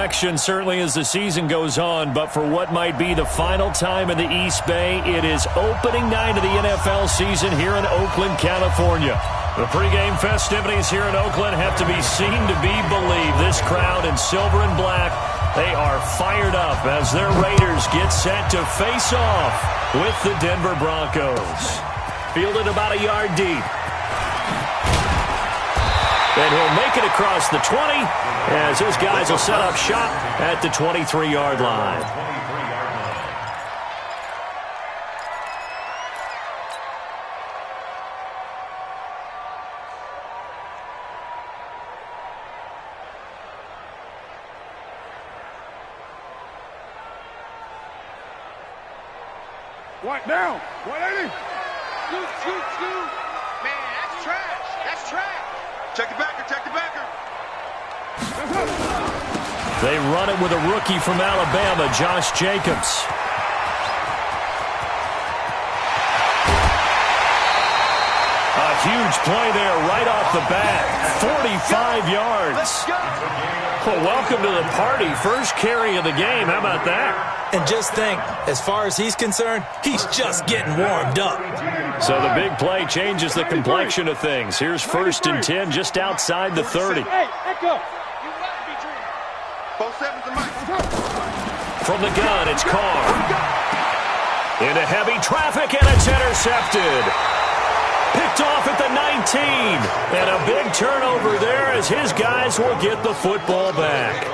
Certainly as the season goes on, but for what might be the final time in the East Bay, it is opening night of the NFL season here in Oakland, California. The pregame festivities here in Oakland have to be seen to be believed. This crowd in silver and black, they are fired up as their Raiders get set to face off with the Denver Broncos. Fielded about a yard deep. And he'll make it across the 20 as his guys will set up shop at the 23-yard line. White down. 180. Shoot. Man, that's trash. That's trash. Check the backer. They run it with a rookie from Alabama, Josh Jacobs. A huge play there right off the bat. 45 yards. Well, welcome to the party. First carry of the game. How about that? And just think, as far as he's concerned, he's just getting warmed up. So the big play changes the complexion of things. Here's 1st and 10 just outside the 30. From the gun, it's Carr. Into heavy traffic, and it's intercepted. Picked off at the 19. And a big turnover there as his guys will get the football back.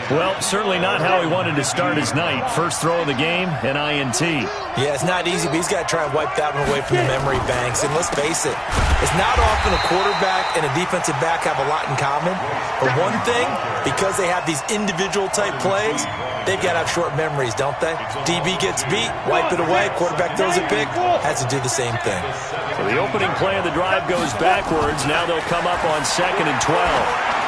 Well, certainly not how he wanted to start his night. First throw of the game, an INT. Yeah, it's not easy, but he's got to try and wipe that one away from the memory banks. And let's face it, it's not often a quarterback and a defensive back have a lot in common. But one thing, because they have these individual type plays, they've got to have short memories, don't they? DB gets beat, wipe it away, quarterback throws a pick, has to do the same thing. So the opening play of the drive goes backwards. Now they'll come up on 2nd and 12.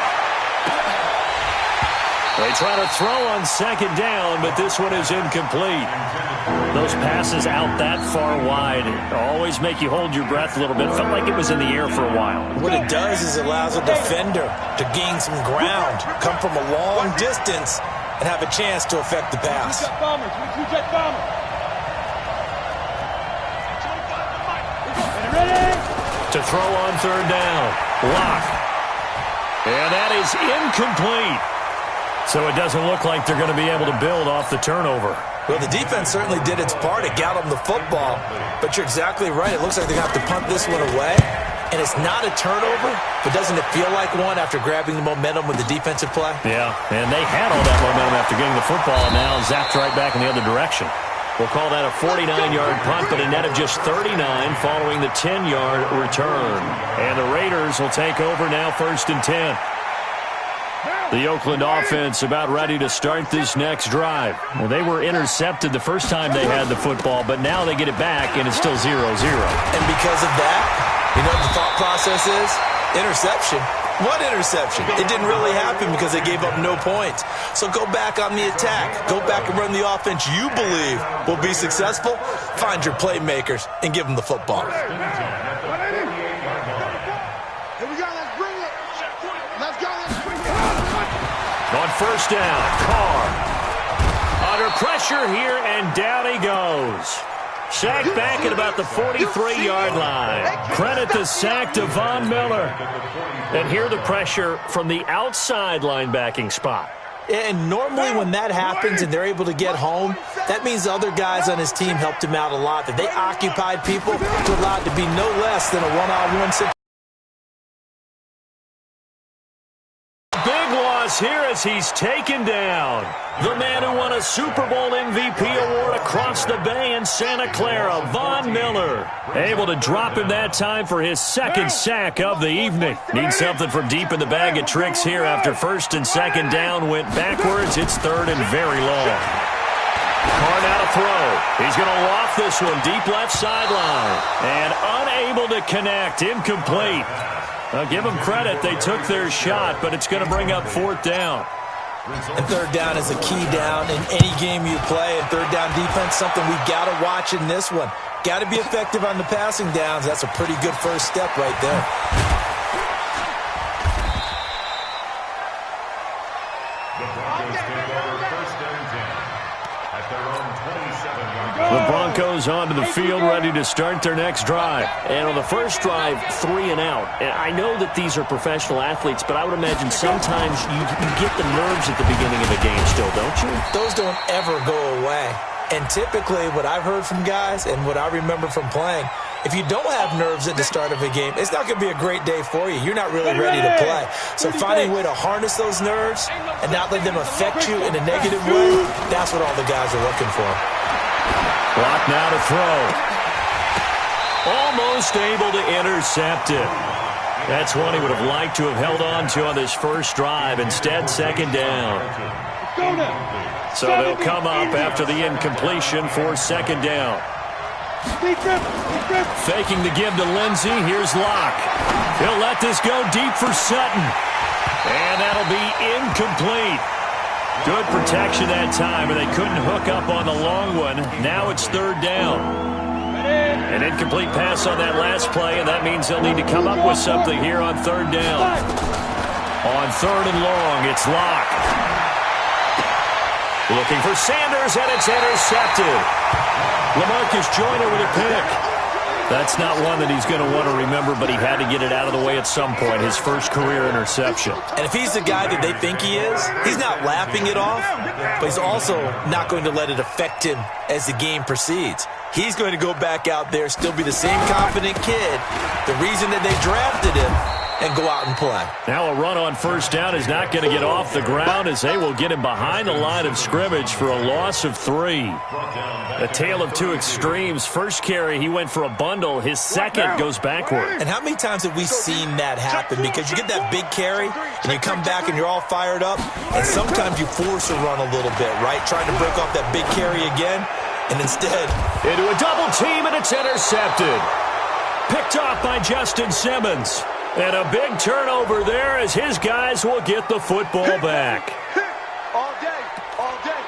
They try to throw on 2nd down, but this one is incomplete. Those passes out that far wide always make you hold your breath a little bit. Felt like it was in the air for a while. What it does is it allows a defender to gain some ground, come from a long distance, and have a chance to affect the pass. To throw on 3rd down. Block. And that is incomplete. So it doesn't look like they're going to be able to build off the turnover. Well, the defense certainly did its part. It got them the football. But you're exactly right. It looks like they're going to have to punt this one away. And it's not a turnover, but doesn't it feel like one after grabbing the momentum with the defensive play? Yeah, and they had all that momentum after getting the football, and now zapped right back in the other direction. We'll call that a 49-yard punt, but a net of just 39 following the 10-yard return. And the Raiders will take over now 1st and 10. The Oakland offense about ready to start this next drive. Well, they were intercepted the first time they had the football, but now they get it back, and it's still 0-0. And because of that, you know what the thought process is? Interception. What interception? It didn't really happen because they gave up no points. So go back on the attack. Go back and run the offense you believe will be successful. Find your playmakers and give them the football. On 1st down, Carr. Under pressure here, and down he goes. Sacked back at about the 43-yard line. Credit the sack to Von Miller. And here the pressure from the outside linebacking spot. And normally when that happens and they're able to get home, that means the other guys on his team helped him out a lot. That they occupied people to allow it to be no less than a one-on-one situation. Big loss here as he's taken down. The man who won a Super Bowl MVP award across the bay in Santa Clara, Von Miller. Able to drop him that time for his 2nd sack of the evening. Needs something from deep in the bag of tricks here after 1st and 2nd down went backwards. It's 3rd and very long. Carr now to throw. He's going to loft this one deep left sideline. And unable to connect. Incomplete. I'll give them credit. They took their shot, but it's going to bring up 4th down. And 3rd down is a key down in any game you play. And 3rd down defense, something we got to watch in this one. Got to be effective on the passing downs. That's a pretty good first step right there. The Broncos onto the field, ready to start their next drive. And on the first drive, 3 and out. And I know that these are professional athletes, but I would imagine sometimes you get the nerves at the beginning of a game still, don't you? Those don't ever go away. And typically what I've heard from guys and what I remember from playing, if you don't have nerves at the start of a game, it's not going to be a great day for you. You're not really ready to play. So finding a way to harness those nerves and not let them affect you in a negative way, that's what all the guys are looking for. Block now to throw. Almost able to intercept it. That's one he would have liked to have held on to on this first drive. Instead, second down. So they'll come up after the incompletion for second down. Faking the give to Lindsey. Here's Locke. He'll let this go deep for Sutton. And that'll be incomplete. Good protection that time, and they couldn't hook up on the long one. Now it's third down. An incomplete pass on that last play, and that means they'll need to come up with something here on third down. On third and long, it's Locke. Looking for Sanders, and it's intercepted. LaMarcus Joyner with a pick. That's not one that he's going to want to remember, but he had to get it out of the way at some point, his first career interception. And if he's the guy that they think he is, he's not laughing it off, but he's also not going to let it affect him as the game proceeds. He's going to go back out there, still be the same confident kid, the reason that they drafted him, and go out and play. Now a run on first down is not going to get off the ground as they will get him behind the line of scrimmage for a loss of 3. A tale of two extremes. First carry, he went for a bundle. His second goes backward. And how many times have we seen that happen? Because you get that big carry, and you come back and you're all fired up, and sometimes you force a run a little bit, right? Trying to break off that big carry again, and instead... into a double team, and it's intercepted. Picked off by Justin Simmons. And a big turnover there as his guys will get the football back. All day, all day.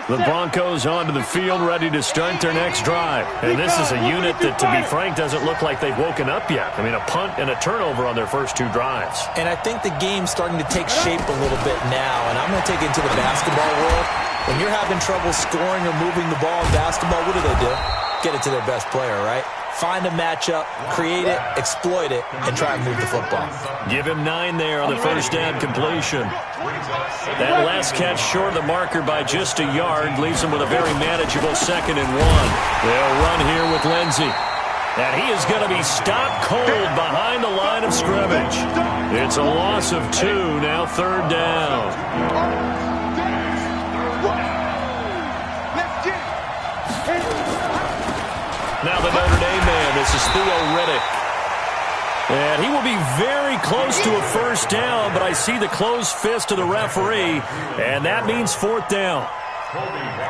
The Broncos onto the field, ready to start their next drive. And this is a unit that, to be frank, doesn't look like they've woken up yet. I mean, a punt and a turnover on their first 2 drives. And I think the game's starting to take shape a little bit now. And I'm going to take it into the basketball world. When you're having trouble scoring or moving the ball in basketball, what do? Get it to their best player, right? Find a matchup, create it, exploit it, and try and move the football. Give him 9 there on the first down completion. That last catch short of the marker by just a yard leaves him with a very manageable 2nd and 1. They'll run here with Lindsey. And he is going to be stopped cold behind the line of scrimmage. It's a loss of 2, now third down. Now the Notre Dame man, this is Theo Riddick. And he will be very close to a first down, but I see the closed fist of the referee, and that means 4th down.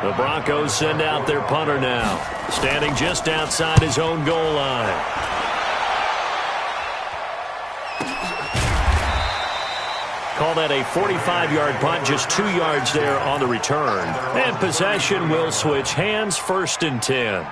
The Broncos send out their punter now, standing just outside his own goal line. Call that a 45-yard punt, just 2 yards there on the return. And possession will switch hands, 1st and 10.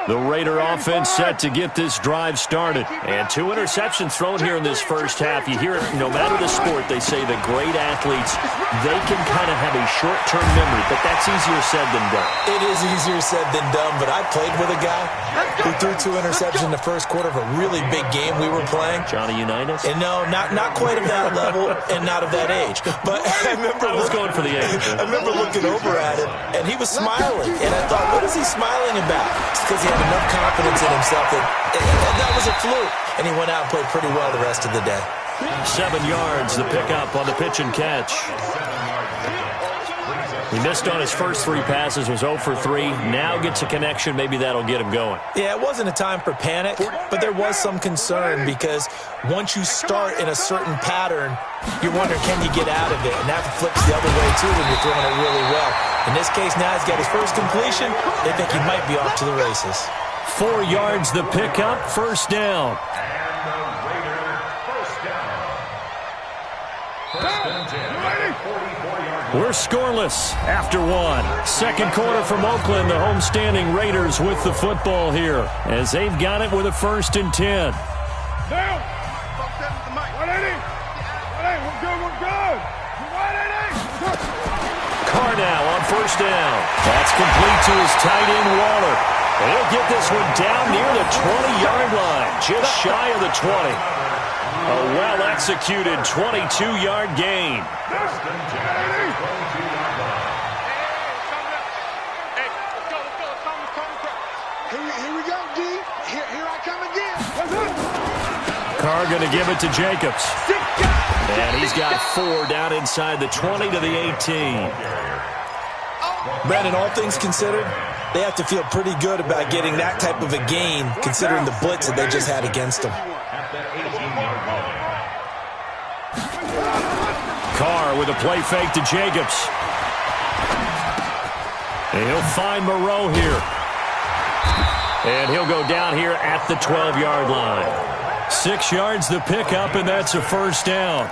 The Raider offense set to get this drive started. And 2 interceptions thrown here in this first half. You hear it, no matter the sport, they say the great athletes, they can kind of have a short-term memory, but that's easier said than done. It is easier said than done, but I played with a guy who threw 2 interceptions in the first quarter of a really big game we were playing. Johnny Unitas? And no, not quite of that level and not of that age. But I remember I was going for the age. I remember looking over at him, and he was smiling. And I thought, what is he smiling about? It's because he had enough confidence in himself that was a fluke. And he went out and played pretty well the rest of the day. 7 yards, the pickup on the pitch and catch. He missed on his first 3 passes, was 0 for 3. Now gets a connection. Maybe that'll get him going. Yeah, it wasn't a time for panic, but there was some concern because once you start in a certain pattern, you're wondering, can you get out of it? And that flips the other way, too, when you're throwing it really well. In this case, now he's got his first completion. They think he might be off to the races. 4 yards, the pickup, 1st down. We're scoreless after 1. Second quarter from Oakland, the homestanding Raiders with the football here as they've got it with a 1st and 10. Down. 180. We're good. first down. That's complete to his tight end, Waller. And he'll get this one down near the 20-yard line, just shy of the 20. A well-executed 22-yard gain. Here we go, D. Here I come again. Carr going to give it to Jacobs. And he's got 4 down inside the 20 to the 18. Brandon, all things considered, they have to feel pretty good about getting that type of a gain, considering the blitz that they just had against them. Carr with a play fake to Jacobs. And he'll find Moreau here. And he'll go down here at the 12-yard line. 6 yards the pickup, and that's a first down.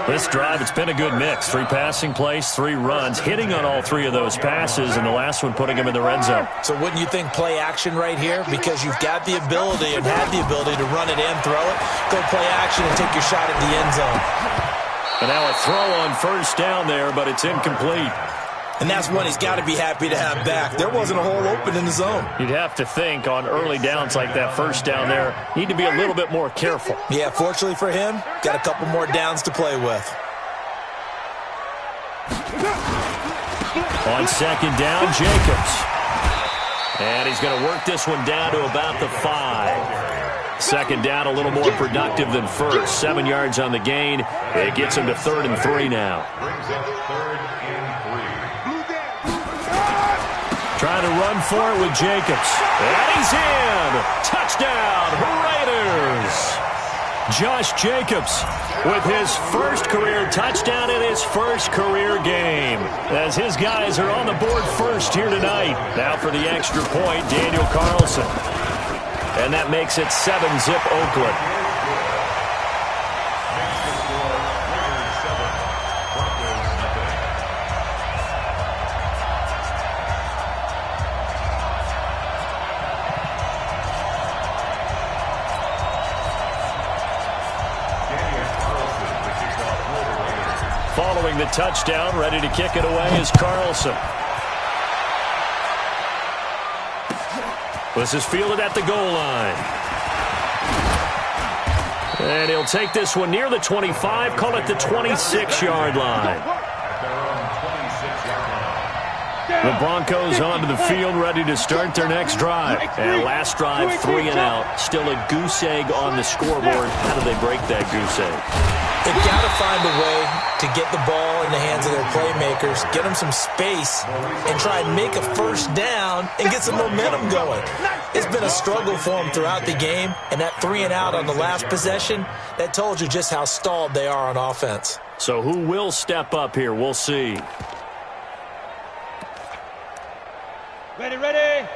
This drive, it's been a good mix. 3 passing plays, 3 runs, hitting on all 3 of those passes, and the last one putting him in the red zone. So wouldn't you think play action right here? Because you've got the ability and have the ability to run it and throw it. Go play action and take your shot at the end zone. And now a throw on first down there, but it's incomplete. And that's one he's got to be happy to have back. There wasn't a hole open in the zone. You'd have to think on early downs like that first down there, need to be a little bit more careful. Yeah, fortunately for him, got a couple more downs to play with. On second down, Jacobs. And he's going to work this one down to about the 5. Second down, a little more productive than first. 7 yards on the gain. It gets him to 3rd and 3 now. Trying to run for it with Jacobs. And he's in! Touchdown, Raiders! Josh Jacobs with his first career touchdown in his first career game. As his guys are on the board first here tonight. Now for the extra point, Daniel Carlson. And that makes it 7-zip Oakland. Following the touchdown, ready to kick it away is Carlson. This is fielded at the goal line. And he'll take this one near the 25, call it the 26-yard line. The Broncos onto the field, ready to start their next drive. And last drive, 3 and out. Still a goose egg on the scoreboard. How do they break that goose egg? They've got to find a way to get the ball in the hands of their playmakers, get them some space, and try and make a first down and get some momentum going. It's been a struggle for them throughout the game, and that 3 and out on the last possession, that told you just how stalled they are on offense. So who will step up here? We'll see. Ready, ready.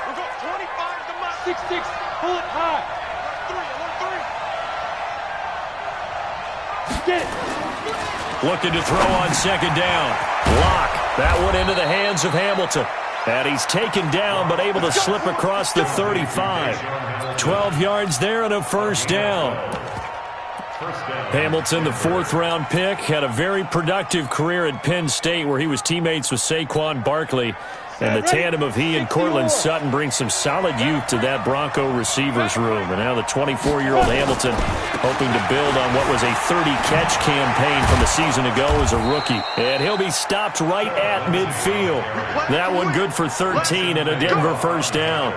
We'll go 25 to my 6-6. Pull it high. 3, 1, 3. Get it. Looking to throw on second down. Lock. That one into the hands of Hamilton. And he's taken down, but able to slip across the 35. 12 yards there and a first down. Hamilton, the 4th-round pick, had a very productive career at Penn State where he was teammates with Saquon Barkley. And the tandem of he and Cortland Sutton brings some solid youth to that Bronco receivers room. And now the 24-year-old Hamilton hoping to build on what was a 30-catch campaign from a season ago as a rookie. And he'll be stopped right at midfield. That one good for 13 and a Denver first down.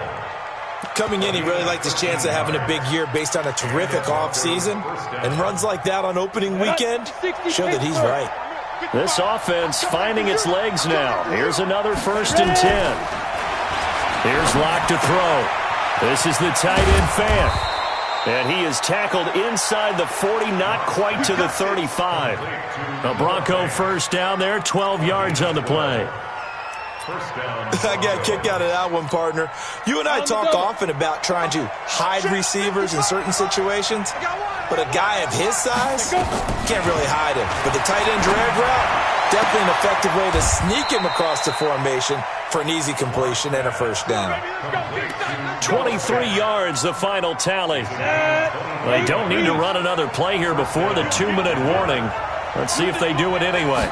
Coming in, he really liked his chance of having a big year based on a terrific offseason. And runs like that on opening weekend show that he's right. This offense finding its legs now. Here's another 1st and 10. Here's Locke to throw. This is the tight end Fan. And he is tackled inside the 40, not quite to the 35. A Bronco first down there, 12 yards on the play. I got a kick out of that one, partner. You and I talk often about trying to hide receivers in certain situations, but a guy of his size can't really hide him. But the tight end drag route, definitely an effective way to sneak him across the formation for an easy completion and a first down. 23 yards, the final tally. They don't need to run another play here before the 2-minute warning. Let's see if they do it anyway.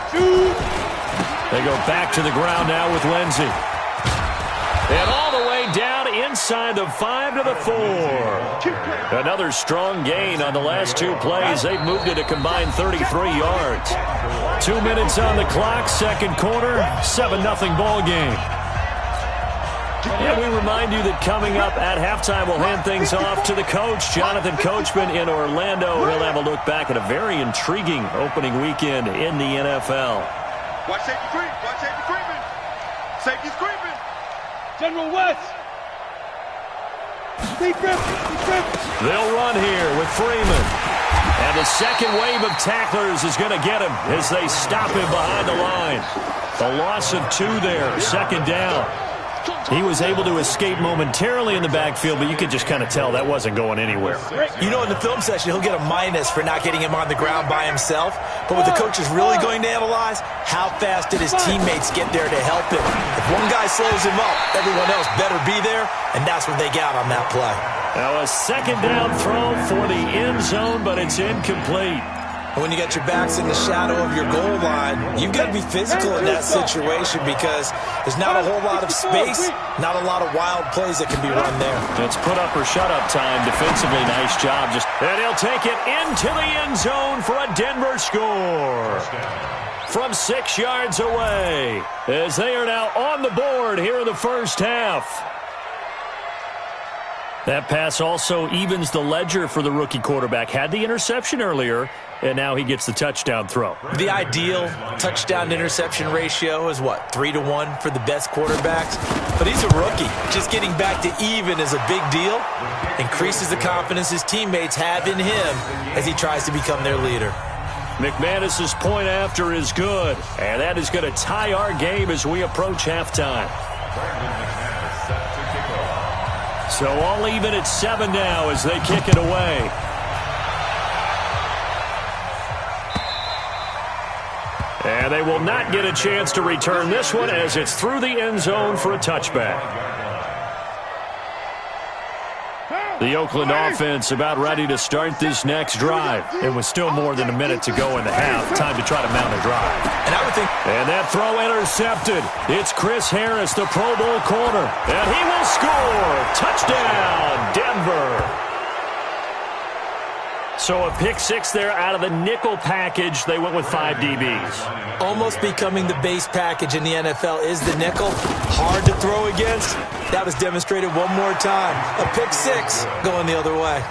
They go back to the ground now with Lindsey. And all the way down inside the 5 to the 4. Another strong gain on the last 2 plays. They've moved it a combined 33 yards. 2 minutes on the clock, second quarter, 7-0 ball game. And we remind you that coming up at halftime, we'll hand things off to the coach, Jonathan Coachman in Orlando. He'll have a look back at a very intriguing opening weekend in the NFL. Watch safety creep. Watch safety creeping. Safety's creeping. General West. They'll run here with Freeman. And the second wave of tacklers is going to get him as they stop him behind the line. A loss of 2 there, second down. He was able to escape momentarily in the backfield, but you could just kind of tell that wasn't going anywhere. You know, in the film session, he'll get a minus for not getting him on the ground by himself. But what the coach is really going to analyze, how fast did his teammates get there to help him? If one guy slows him up, everyone else better be there, and that's what they got on that play. Now a second down throw for the end zone, but it's incomplete. When you got your backs in the shadow of your goal line, you've got to be physical in that situation because there's not a whole lot of space, not a lot of wild plays that can be run there. It's put up or shut up time. Defensively, nice job. And he'll take it into the end zone for a Denver score. From 6 yards away, as they are now on the board here in the first half. That pass also evens the ledger for the rookie quarterback. Had the interception earlier, and now he gets the touchdown throw. The ideal touchdown-interception ratio is, what, 3-to-1 for the best quarterbacks? But he's a rookie. Just getting back to even is a big deal. Increases the confidence his teammates have in him as he tries to become their leader. McManus's point after is good, and that is going to tie our game as we approach halftime. So all even at 7 now as they kick it away. And they will not get a chance to return this one as it's through the end zone for a touchback. The Oakland offense about ready to start this next drive. It was still more than a minute to go in the half. Time to try to mount a drive. And I would think... And that throw intercepted. It's Chris Harris, the Pro Bowl corner. And he will score. Touchdown, Denver. So a pick 6 there out of the nickel package. They went with 5 DBs. Almost becoming the base package in the NFL is the nickel. Hard to throw against. That was demonstrated one more time. A pick 6 going the other way.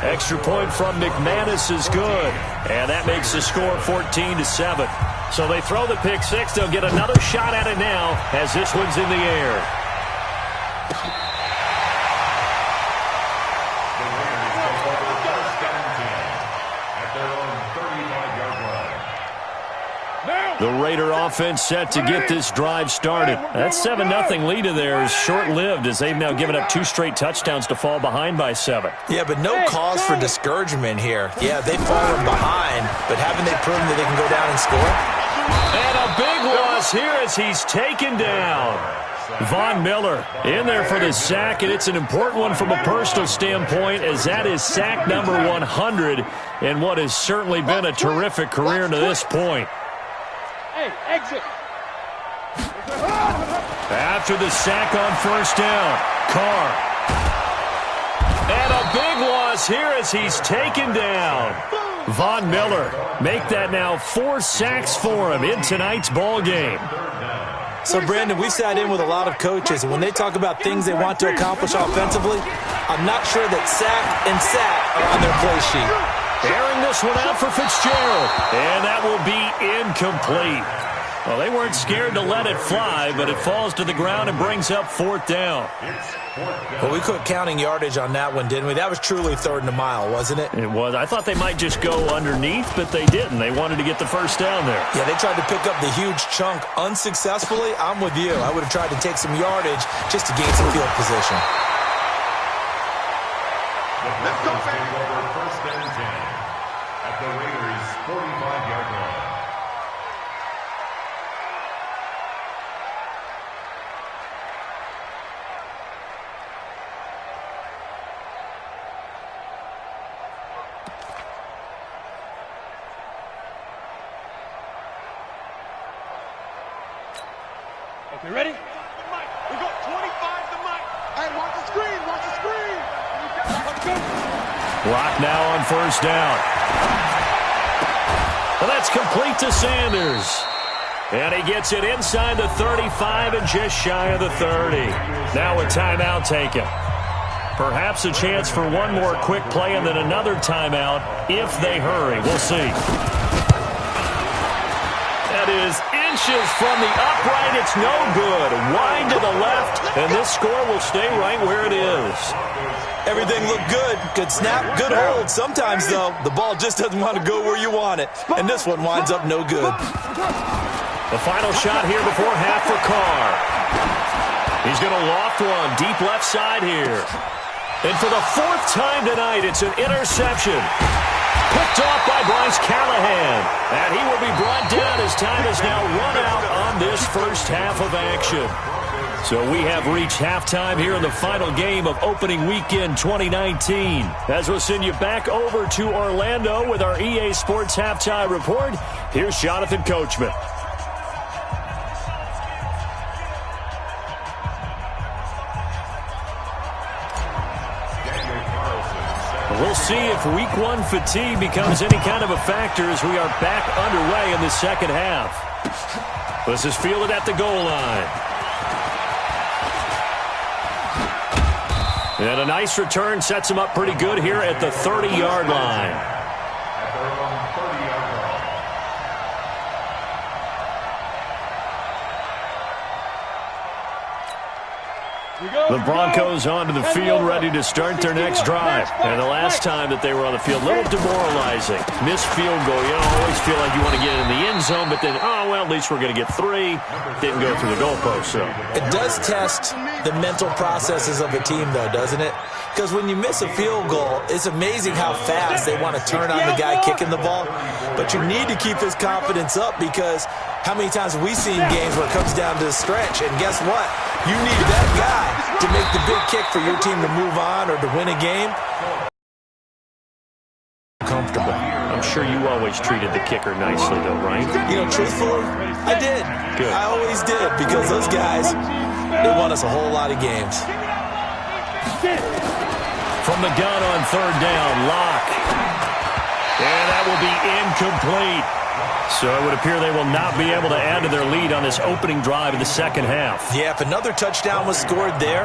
Extra point from McManus is good. And that makes the score 14-7. So they throw the pick 6. They'll get another shot at it now as this one's in the air. The Raider offense set to get this drive started. That 7-0 lead of theirs is short-lived as they've now given up 2 straight touchdowns to fall behind by 7. Yeah, but no cause for discouragement here. Yeah, they've fallen behind, but haven't they proven that they can go down and score? And a big loss here as he's taken down. Von Miller in there for the sack, and it's an important one from a personal standpoint as that is sack number 100 in what has certainly been a terrific career to this point. Hey, exit. After the sack on first down, Carr. And a big loss here as he's taken down. Von Miller make that now 4 sacks for him in tonight's ball game. So, Brandon, we sat in with a lot of coaches, and when they talk about things they want to accomplish offensively, I'm not sure that sack and sack are on their play sheet. Airing this one out for Fitzgerald. And that will be incomplete. Well, they weren't scared to let it fly, but it falls to the ground and brings up 4th down. Well, we quit counting yardage on that one, didn't we? That was truly 3rd and a mile, wasn't it? It was. I thought they might just go underneath, but they didn't. They wanted to get the first down there. Yeah, they tried to pick up the huge chunk unsuccessfully. I'm with you. I would have tried to take some yardage just to gain some field position. Let's go, baby. First and 10 at the Raiders' 45-yard line. Okay, ready? We got 25 to Mike. Hey, watch the screen, watch the screen. Clock now on first down. Well, that's complete to Sanders. And he gets it inside the 35 and just shy of the 30. Now a timeout taken. Perhaps a chance for one more quick play and then another timeout if they hurry. We'll see. That is inches from the upright. It's no good. Wide to the left, and this score will stay right where it is. Everything looked good. Good snap, good hold. Sometimes, though, the ball just doesn't want to go where you want it. And this one winds up no good. The final shot here before half for Carr. He's going to loft one deep left side here. And for the fourth time tonight, it's an interception. Picked off by Bryce Callahan. And he will be brought down as time has now run out on this first half of action. So we have reached halftime here in the final game of opening weekend 2019. As we'll send you back over to Orlando with our EA Sports Halftime Report, here's Jonathan Coachman. We'll see if week one fatigue becomes any kind of a factor as we are back underway in the second half. This is fielded at the goal line. And a nice return sets him up pretty good here at the 30-yard line. The Broncos onto the field, ready to start their next drive. And the last time that they were on the field, a little demoralizing. Missed field goal. You always feel like you want to get in the end zone, but then, oh, well, at least we're going to get 3. Didn't go through the goalpost, so. It does test the mental processes of a team, though, doesn't it? Because when you miss a field goal, it's amazing how fast they want to turn on the guy kicking the ball. But you need to keep his confidence up because how many times have we seen games where it comes down to the stretch? And guess what? You need that guy to make the big kick for your team to move on or to win a game. Comfortable. I'm sure you always treated the kicker nicely, though, right? You know, truthfully, I did. Good. I always did because those guys, they won us a whole lot of games. From the gun on third down, Locke. And that will be incomplete. So it would appear they will not be able to add to their lead on this opening drive of the second half. Yeah, if another touchdown was scored there,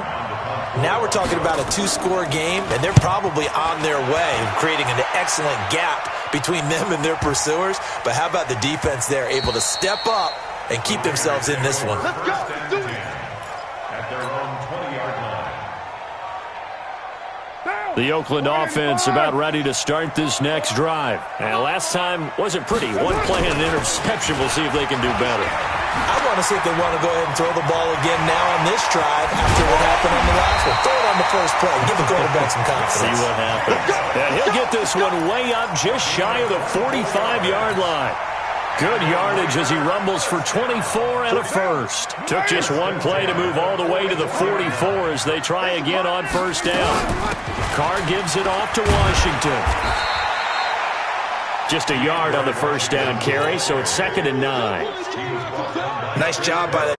now we're talking about a 2-score game, and they're probably on their way, creating an excellent gap between them and their pursuers. But how about the defense there, able to step up and keep themselves in this one? Let's go. Do it. At their own 20-yard line. The Oakland offense about ready to start this next drive. And last time wasn't pretty. One play and an interception. We'll see if they can do better. I want to see if they want to go ahead and throw the ball again now on this drive after what happened on the last one. Throw it on the first play. Give the quarterback some confidence. See what happens. And he'll get this one way up just shy of the 45-yard line. Good yardage as he rumbles for 24 and a first. Took just one play to move all the way to the 44 as they try again on first down. Carr gives it off to Washington. Just a yard on the first down carry, so it's 2nd and 9. Nice job by the